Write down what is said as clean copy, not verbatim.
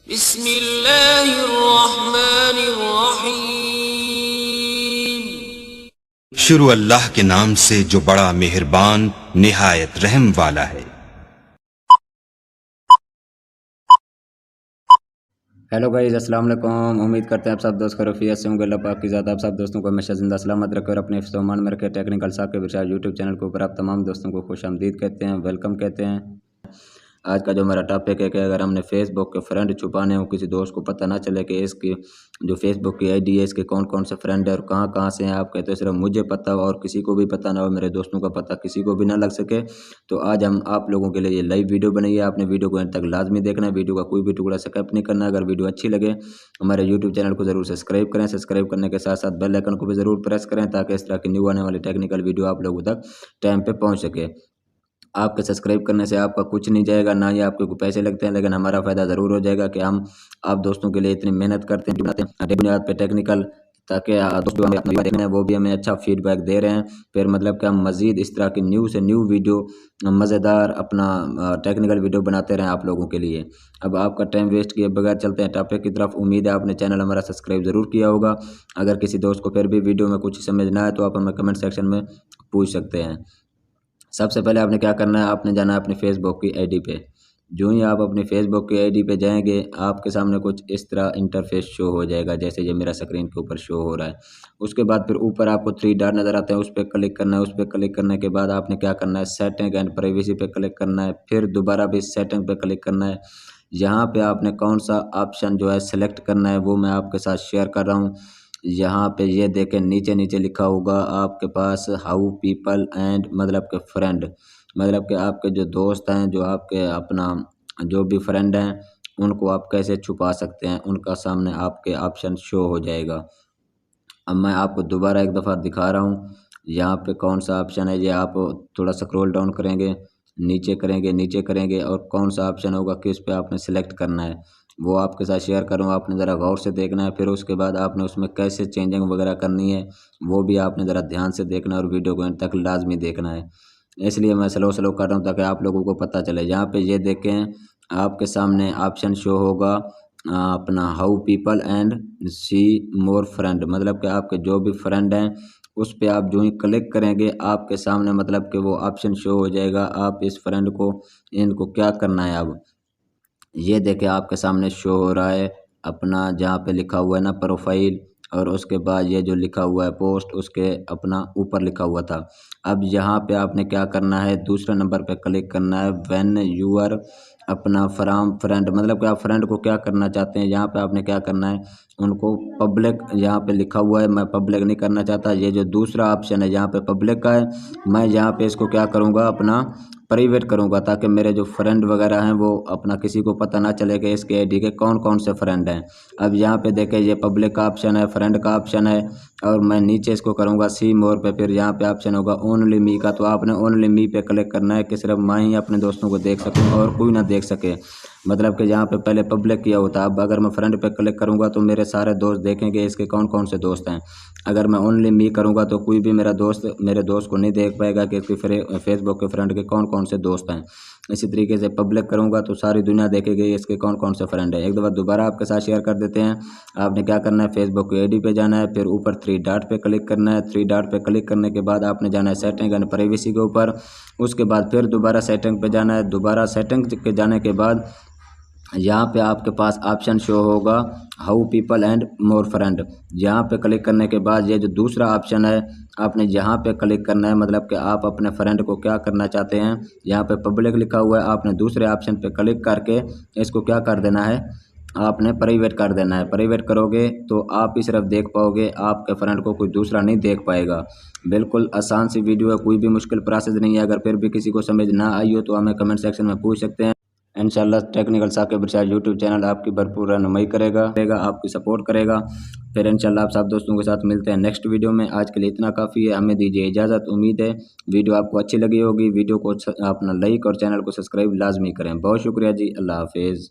बिस्मिल्लाहिर्रहमानिर्रहीम। शुरू अल्लाह के नाम से जो बड़ा मेहरबान निहायत रहम वाला है। हेलो गाइस, अस्सलाम वालेकुम। उम्मीद करते हैं आप सब दोस्त खैरियत से होंगे। अल्लाह पाक की ज़ात आप सब दोस्तों को हमेशा जिंदा सलामत रखे और अपने हिफ्ज़-ओ-अमान में रखे। टेक्निकल साकिब इरशाद यूट्यूब चैनल के ऊपर आप तमाम दोस्तों को खुशामदीद कहते हैं, वेलकम कहते हैं। आज का जो हमारा टॉपिक है कि अगर हमने फेसबुक के फ्रेंड छुपाने हो, किसी दोस्त को पता ना चले कि इसकी जो फेसबुक की आईडी है इसके कौन कौन से फ्रेंड है और कहाँ कहाँ से हैं, आप कहते हो सिर्फ मुझे पता हो और किसी को भी पता ना हो, मेरे दोस्तों का पता किसी को भी ना लग सके, तो आज हम आप लोगों के लिए ये लाइव वीडियो बनाई है। आपने वीडियो को अंत तक लाजमी देखना है, वीडियो का कोई भी टुकड़ा स्किप नहीं करना। अगर वीडियो अच्छी लगे हमारे यूट्यूब चैनल को ज़रूर सब्सक्राइब करें। सब्सक्राइब करने के साथ साथ बेल आइकन को भी ज़रूर प्रेस करें ताकि इस तरह की न्यू आने वाली टेक्निकल वीडियो आप लोगों तक टाइम पे पहुंच सके। आपके सब्सक्राइब करने से आपका कुछ नहीं जाएगा, ना ही आपके को पैसे लगते हैं, लेकिन हमारा फ़ायदा ज़रूर हो जाएगा कि हम आप दोस्तों के लिए इतनी मेहनत करते हैं, बनाते हैं बुनियाद पे टेक्निकल, ताकि दोस्तों हमें अपना देख रहे हैं वो भी हमें अच्छा फीडबैक दे रहे हैं। फिर मतलब कि हम मज़ीद इस तरह की न्यू से न्यू वीडियो मज़ेदार अपना टेक्निकल वीडियो बनाते रहें आप लोगों के लिए। अब आपका टाइम वेस्ट किए बगैर चलते हैं टॉपिक की तरफ। उम्मीद है आपने चैनल हमारा सब्सक्राइब ज़रूर किया होगा। अगर किसी दोस्त को फिर भी वीडियो में कुछ समझ ना आए तो आप हमें कमेंट सेक्शन में पूछ सकते हैं। सबसे पहले आपने क्या करना है, आपने जाना है अपनी फेसबुक की आईडी पे। जो ही आप अपनी फेसबुक की आईडी पे जाएंगे आपके सामने कुछ इस तरह इंटरफेस शो हो जाएगा, जैसे ये मेरा स्क्रीन के ऊपर शो हो रहा है। उसके बाद फिर ऊपर आपको 3 डॉट नज़र आते हैं, उस पर क्लिक करना है। उस पर क्लिक करने के बाद आपने क्या करना है, सेटिंग एंड प्राइवेसी पे क्लिक करना है। फिर दोबारा भी सेटिंग पे क्लिक करना है। यहाँ पे आपने कौन सा ऑप्शन जो है सेलेक्ट करना है वो मैं आपके साथ शेयर कर रहा हूँ। यहाँ पे ये देखें, नीचे नीचे लिखा होगा आपके पास हाउ पीपल एंड मतलब के फ्रेंड, मतलब कि आपके जो दोस्त हैं, जो आपके अपना जो भी फ्रेंड हैं उनको आप कैसे छुपा सकते हैं, उनका सामने आपके ऑप्शन शो हो जाएगा। अब मैं आपको दोबारा एक दफ़ा दिखा रहा हूँ यहाँ पे कौन सा ऑप्शन है। ये आप थोड़ा स्क्रॉल डाउन करेंगे, नीचे करेंगे और कौन सा ऑप्शन होगा कि उस पर आपने सेलेक्ट करना है, वो आपके साथ शेयर करूँ। आपने ज़रा गौर से देखना है। फिर उसके बाद आपने उसमें कैसे चेंजिंग वगैरह करनी है वो भी आपने ज़रा ध्यान से देखना है और वीडियो को एंड तक लाजमी देखना है। इसलिए मैं स्लो कर रहा हूँ ताकि आप लोगों को पता चले। यहाँ पे ये देखें आपके सामने ऑप्शन शो होगा अपना how people and see more friend, मतलब कि आपके जो भी फ्रेंड हैं उस पे आप जो ही क्लिक करेंगे आपके सामने मतलब कि वो ऑप्शन शो हो जाएगा। आप इस फ्रेंड को इनको क्या करना है, अब ये देखें आपके सामने शो हो रहा है अपना जहाँ पे लिखा हुआ है ना प्रोफाइल, और उसके बाद ये जो लिखा हुआ है पोस्ट उसके अपना ऊपर लिखा हुआ था। अब यहाँ पे आपने क्या करना है, दूसरे नंबर पे क्लिक करना है व्हेन यू आर अपना फ्रॉम फ्रेंड, मतलब कि आप फ्रेंड को क्या करना चाहते हैं। यहाँ पे आपने क्या करना है, उनको पब्लिक, यहाँ पे लिखा हुआ है मैं पब्लिक नहीं करना चाहता। ये जो दूसरा ऑप्शन है यहाँ पे पब्लिक का है, मैं यहाँ पे इसको क्या करूँगा अपना प्राइवेट करूँगा ताकि मेरे जो फ्रेंड वगैरह हैं वो अपना किसी को पता ना चले कि इसके आईडी के कौन कौन से फ्रेंड हैं। अब यहाँ पे देखें ये पब्लिक का ऑप्शन है, फ्रेंड का ऑप्शन है, और मैं नीचे इसको करूँगा सी मोर पे। फिर यहाँ पे ऑप्शन होगा ओनली मी का, तो आपने ओनली मी पे क्लिक करना है कि सिर्फ मैं ही अपने दोस्तों को देख सकूँ और कोई ना देख सके। मतलब कि यहाँ पे पहले पब्लिक किया होता, अब अगर मैं फ्रेंड पे क्लिक करूँगा तो मेरे सारे दोस्त देखेंगे इसके कौन कौन से दोस्त हैं। अगर मैं ओनली मी करूँगा तो कोई भी मेरा दोस्त मेरे दोस्त को नहीं देख पाएगा कि इसके फेसबुक के फ्रेंड के कौन कौन से दोस्त हैं। इसी तरीके से पब्लिक करूँगा तो सारी दुनिया देखेगी इसके कौन कौन से फ्रेंड है। एक दफ़ा दोबारा आपके साथ शेयर कर देते हैं। आपने क्या करना है, फेसबुक की आईडी पे जाना है, फिर ऊपर 3 डॉट पे क्लिक करना है। 3 डॉट पे क्लिक करने के बाद आपने जाना है सेटिंग एंड प्राइवेसी के ऊपर। उसके बाद फिर दोबारा सेटिंग पे जाना है। दोबारा सेटिंग के जाने के बाद यहाँ पे आपके पास ऑप्शन शो होगा how people and more friend. यहाँ पे क्लिक करने के बाद ये जो दूसरा ऑप्शन है आपने यहाँ पे क्लिक करना है, मतलब कि आप अपने फ्रेंड को क्या करना चाहते हैं। यहाँ पे पब्लिक लिखा हुआ है, आपने दूसरे ऑप्शन पे क्लिक करके इसको क्या कर देना है, आपने प्राइवेट कर देना है। प्राइवेट करोगे तो आप ही सिर्फ देख पाओगे, आपके फ्रेंड को कोई दूसरा नहीं देख पाएगा। बिल्कुल आसान सी वीडियो है, कोई भी मुश्किल प्रोसेस नहीं है। अगर फिर भी किसी को समझ ना आई हो तो हमें कमेंट सेक्शन में पूछ सकते हैं। इंशाल्लाह टेक्निकल साकिब इरशाद यूट्यूब चैनल आपकी भरपूर रहनुमाई करेगा, आपकी सपोर्ट करेगा। फिर इंशाल्लाह आप सब दोस्तों के साथ मिलते हैं नेक्स्ट वीडियो में। आज के लिए इतना काफ़ी है, हमें दीजिए इजाज़त। उम्मीद है वीडियो आपको अच्छी लगी होगी। वीडियो को अपना लाइक और चैनल को सब्सक्राइब लाजमी करें। बहुत शुक्रिया जी, अल्लाह हाफिज़।